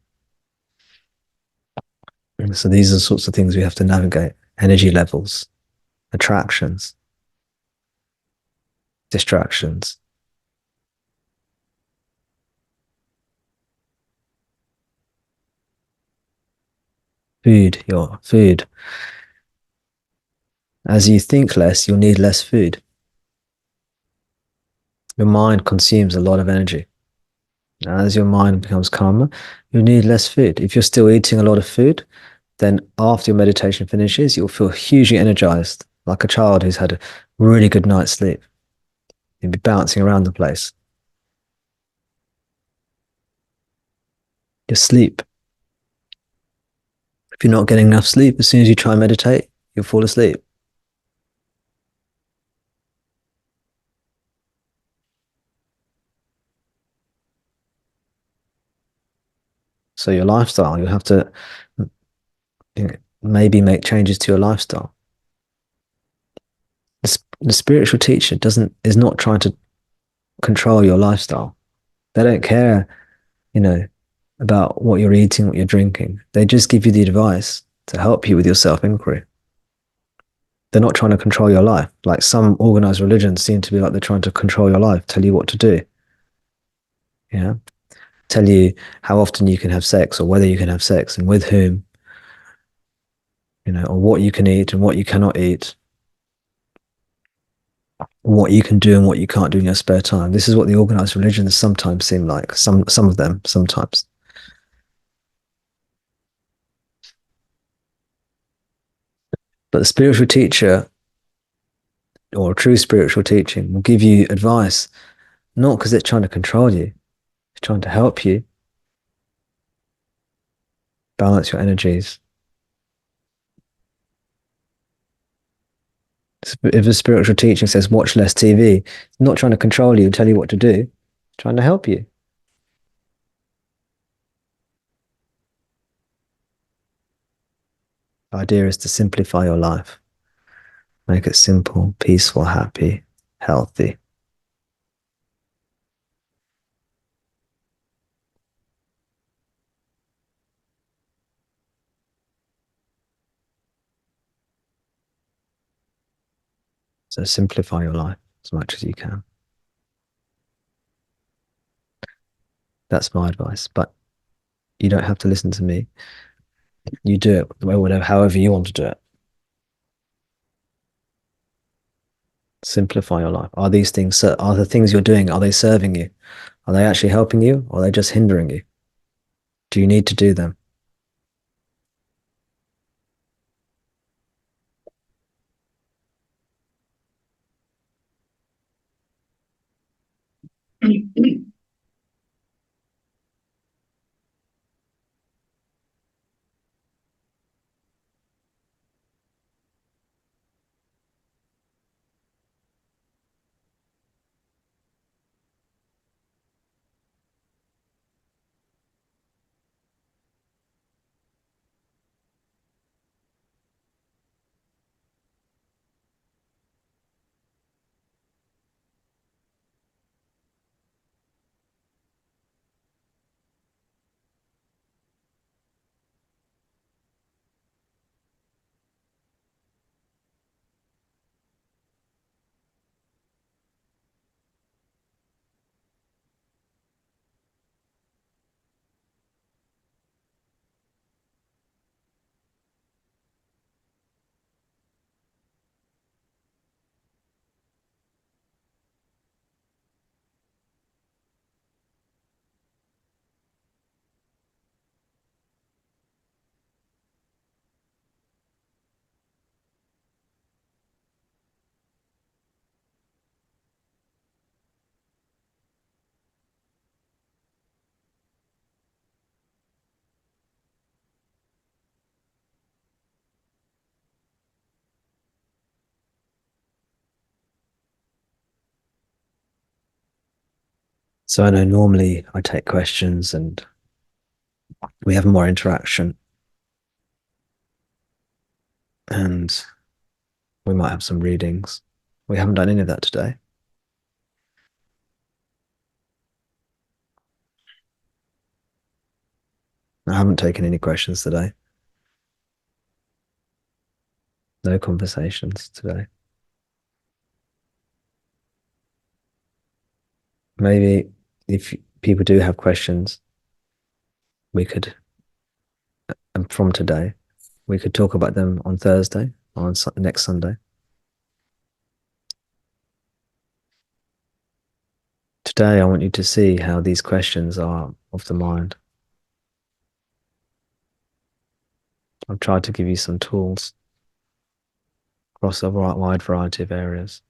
And so these are the sorts of things we have to navigate. Energy levels, attractions, distractions. Your food. As you think less, you'll need less food. Your mind consumes a lot of energy. As your mind becomes calmer, you need less food. If you're still eating a lot of food, then after your meditation finishes, you'll feel hugely energized, like a child who's had a really good night's sleep. You'll be bouncing around the place. Your sleep. If you're not getting enough sleep, as soon as you try and meditate, you'll fall asleep. So your lifestyle, you'll have to maybe make changes to your lifestyle. The spiritual teacher is not trying to control your lifestyle. They don't care, about what you're eating, what you're drinking. They just give you the advice to help you with your self-inquiry. They're not trying to control your life. Like some organized religions seem to be like they're trying to control your life, tell you what to do. Yeah. Tell you how often you can have sex or whether you can have sex and with whom. or what you can eat and what you cannot eat, what you can do and what you can't do in your spare time. This is what the organized religions sometimes seem like, some of them sometimes. But the spiritual teacher or a true spiritual teaching will give you advice, not because it's trying to control you, it's trying to help you balance your energies. If a spiritual teaching says watch less TV, it's not trying to control you and tell you what to do, it's trying to help you. The idea is to simplify your life, make it simple, peaceful, happy, healthy. So simplify your life as much as you can. That's my advice. But you don't have to listen to me. You do it whatever, however you want to do it. Simplify your life. Are these things, are the things you're doing, are they serving you? Are they actually helping you, or are they just hindering you? Do you need to do them? So I know normally I take questions and we have more interaction and we might have some readings. We haven't done any of that today. I haven't taken any questions today. No conversations today. Maybe if people do have questions, we could, and from today, we could talk about them on Thursday or on next Sunday. Today, I want you to see how these questions are of the mind. I've tried to give you some tools across a wide variety of areas.